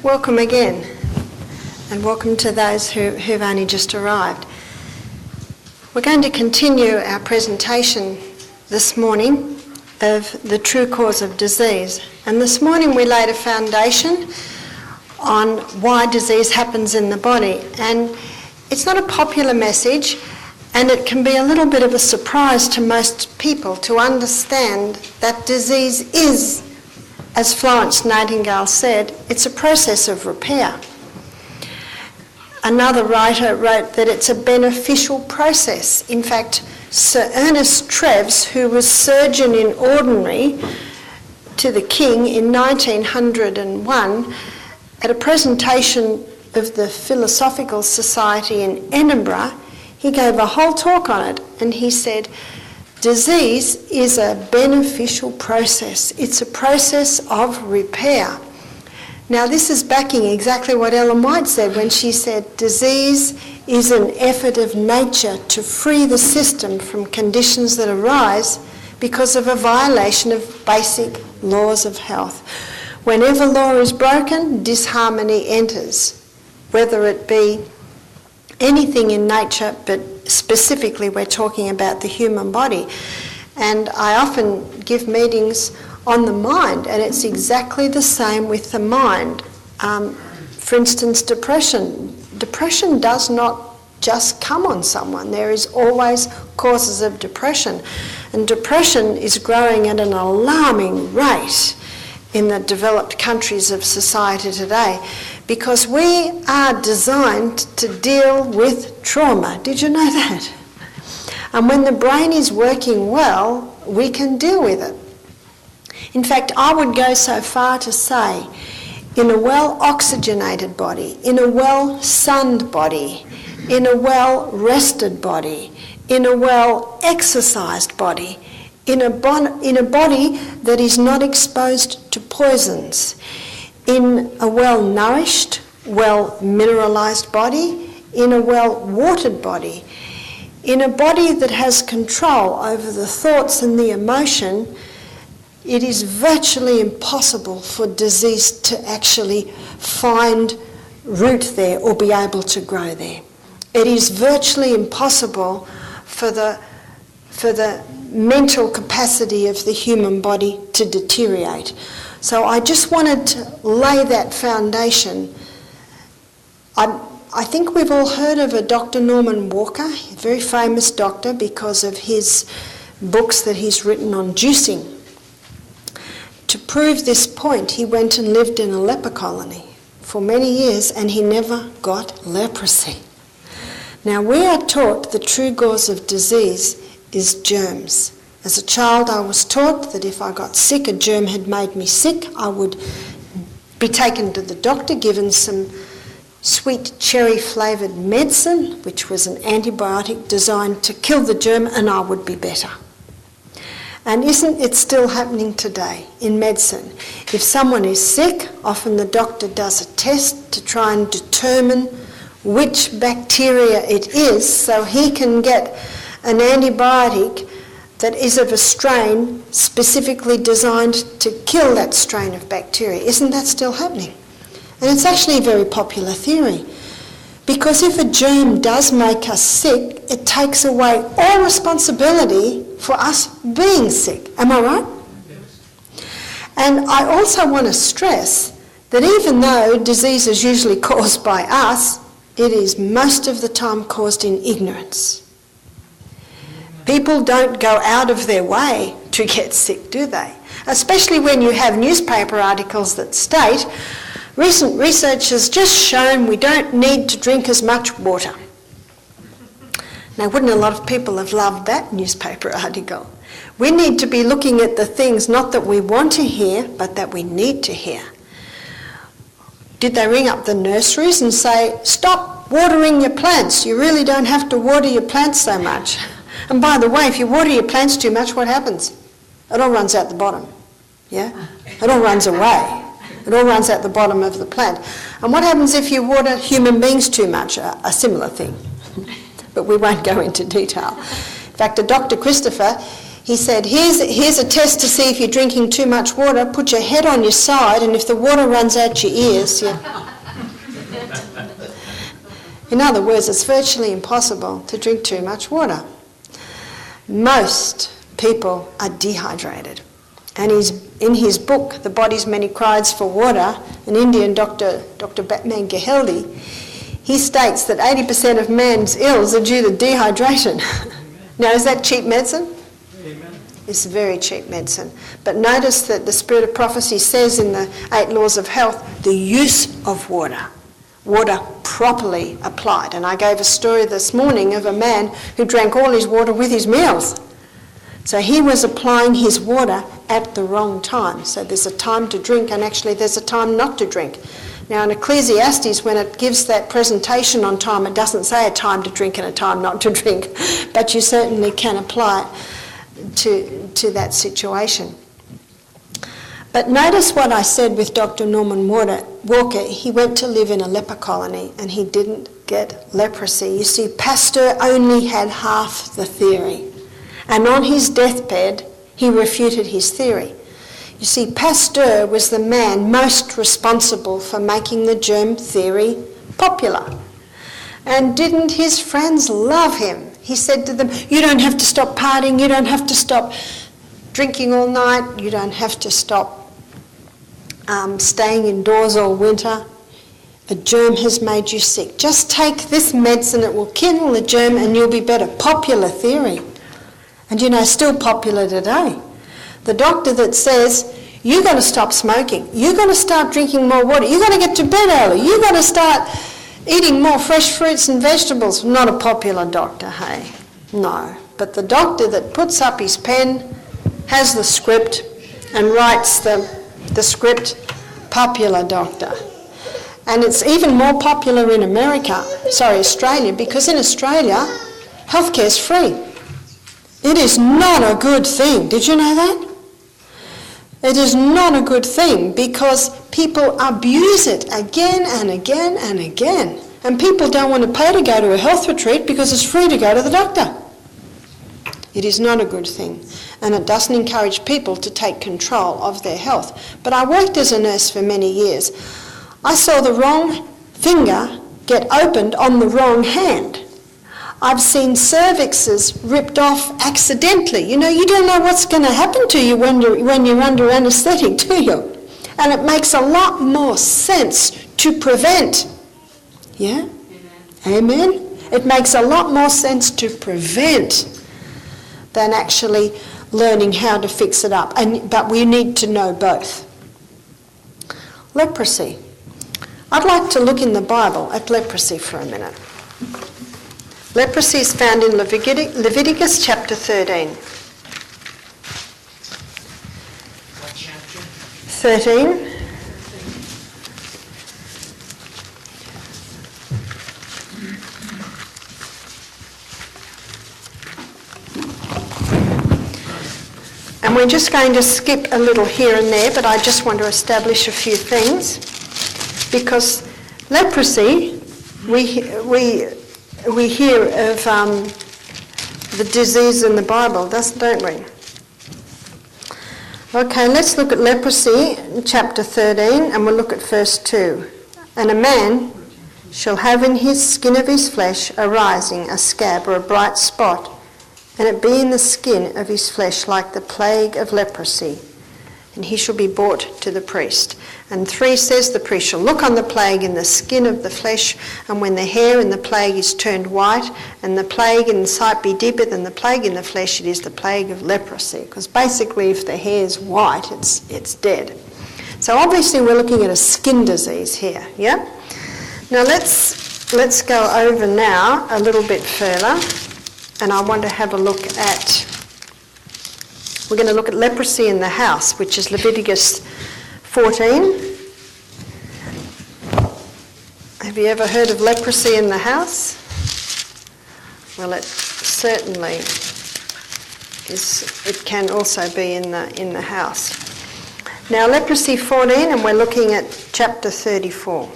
Welcome again, and welcome to those who've only just arrived. We're going to continue our presentation this morning of the true cause of disease. And this morning we laid a foundation on why disease happens in the body. And it's not a popular message, and it can be a little bit of a surprise to most people to understand that disease is, as Florence Nightingale said, it's a process of repair. Another writer wrote that it's a beneficial process. In fact, Sir Ernest Treves, who was surgeon in ordinary to the King in 1901, at a presentation of the Philosophical Society in Edinburgh, he gave a whole talk on it, and he said, disease is a beneficial process. It's a process of repair. Now, this is backing exactly what Ellen White said when she said, disease is an effort of nature to free the system from conditions that arise because of a violation of basic laws of health. Whenever law is broken, disharmony enters, whether it be anything in nature, but specifically we're talking about the human body. And I often give meetings on the mind, and it's exactly the same with the mind. For instance, depression. Depression does not just come on someone. There is always causes of depression. And depression is growing at an alarming rate in the developed countries of society today, because we are designed to deal with trauma. Did you know that? And when the brain is working well, we can deal with it. In fact, I would go so far to say, in a well-oxygenated body, in a well-sunned body, in a well-rested body, in a well-exercised body, in a body that is not exposed to poisons, in a well-nourished, well-mineralised body, in a well-watered body, in a body that has control over the thoughts and the emotion, it is virtually impossible for disease to actually find root there or be able to grow there. It is virtually impossible for the mental capacity of the human body to deteriorate. So I just wanted to lay that foundation. I think we've all heard of a Dr. Norman Walker, a very famous doctor because of his books that he's written on juicing. To prove this point, he went and lived in a leper colony for many years, and he never got leprosy. Now, we are taught the true cause of disease is germs. As a child, I was taught that if I got sick, a germ had made me sick, I would be taken to the doctor, given some sweet cherry-flavoured medicine, which was an antibiotic designed to kill the germ, and I would be better. And isn't it still happening today in medicine? If someone is sick, often the doctor does a test to try and determine which bacteria it is, so he can get an antibiotic that is of a strain specifically designed to kill that strain of bacteria. Isn't that still happening? And it's actually a very popular theory, because if a germ does make us sick, it takes away all responsibility for us being sick. Am I right? Yes. And I also want to stress that even though disease is usually caused by us, it is most of the time caused in ignorance. People don't go out of their way to get sick, do they? Especially when you have newspaper articles that state, recent research has just shown we don't need to drink as much water. Now, wouldn't a lot of people have loved that newspaper article? We need to be looking at the things not that we want to hear, but that we need to hear. Did they ring up the nurseries and say, stop watering your plants, you really don't have to water your plants so much? And by the way, if you water your plants too much, what happens? It all runs out the bottom, yeah? It all runs away. It all runs out the bottom of the plant. And what happens if you water human beings too much? A similar thing. But we won't go into detail. In fact, Dr. Christopher, He said, here's a test to see if you're drinking too much water. Put your head on your side, and if the water runs out your ears, In other words, it's virtually impossible to drink too much water. Most people are dehydrated. And in his book, The Body's Many Cries for Water, an Indian doctor, Dr. Batman Geheldi, he states that 80% of man's ills are due to dehydration. Now, is that cheap medicine? Amen. It's very cheap medicine. But notice that the Spirit of Prophecy says in the 8 Laws of Health, the use of water properly applied. And I gave a story this morning of a man who drank all his water with his meals. So he was applying his water at the wrong time. So there's a time to drink, and actually there's a time not to drink. Now in Ecclesiastes, when it gives that presentation on time, it doesn't say a time to drink and a time not to drink, but you certainly can apply it to that situation. But notice what I said with Dr. Norman Walker. He went to live in a leper colony and he didn't get leprosy. You see, Pasteur only had half the theory. And on his deathbed, he refuted his theory. You see, Pasteur was the man most responsible for making the germ theory popular. And didn't his friends love him? He said to them, you don't have to stop partying, you don't have to stop drinking all night, you don't have to stop staying indoors all winter. A germ has made you sick. Just take this medicine, it will kill the germ and you'll be better. Popular theory. And still popular today. The doctor that says, you've got to stop smoking, you've got to start drinking more water, you've got to get to bed early, you've got to start eating more fresh fruits and vegetables. Not a popular doctor, hey? No. But the doctor that puts up his pen, has the script, and writes the script, popular doctor. And it's even more popular in Australia, because in Australia, healthcare's free. It is not a good thing. Did you know that? It is not a good thing because people abuse it again and again and again. And people don't want to pay to go to a health retreat because it's free to go to the doctor. It is not a good thing. And it doesn't encourage people to take control of their health. But I worked as a nurse for many years. I saw the wrong finger get opened on the wrong hand. I've seen cervixes ripped off accidentally. You don't know what's going to happen to you when you're under anaesthetic, do you? And it makes a lot more sense to prevent. Yeah? Amen? It makes a lot more sense to prevent than actually learning how to fix it up. But we need to know both. Leprosy. I'd like to look in the Bible at leprosy for a minute. Leprosy is found in Leviticus chapter 13. What chapter? 13. And we're just going to skip a little here and there, but I just want to establish a few things. Because leprosy, we hear of the disease in the Bible, don't we? Okay, let's look at leprosy, chapter 13, and we'll look at verse 2. And a man shall have in his skin of his flesh a rising, a scab, or a bright spot, and it be in the skin of his flesh like the plague of leprosy. And he shall be brought to the priest. And 3 says, the priest shall look on the plague in the skin of the flesh, and when the hair in the plague is turned white, and the plague in the sight be deeper than the plague in the flesh, it is the plague of leprosy. Because basically if the hair is white, it's dead. So obviously we're looking at a skin disease here, yeah? Now let's go over now a little bit further, and I want to have a look at, we're going to look at leprosy in the house, which is Leviticus 14. Have you ever heard of leprosy in the house? Well, it certainly is. It can also be in the house. Now, leprosy 14, and we're looking at chapter 34.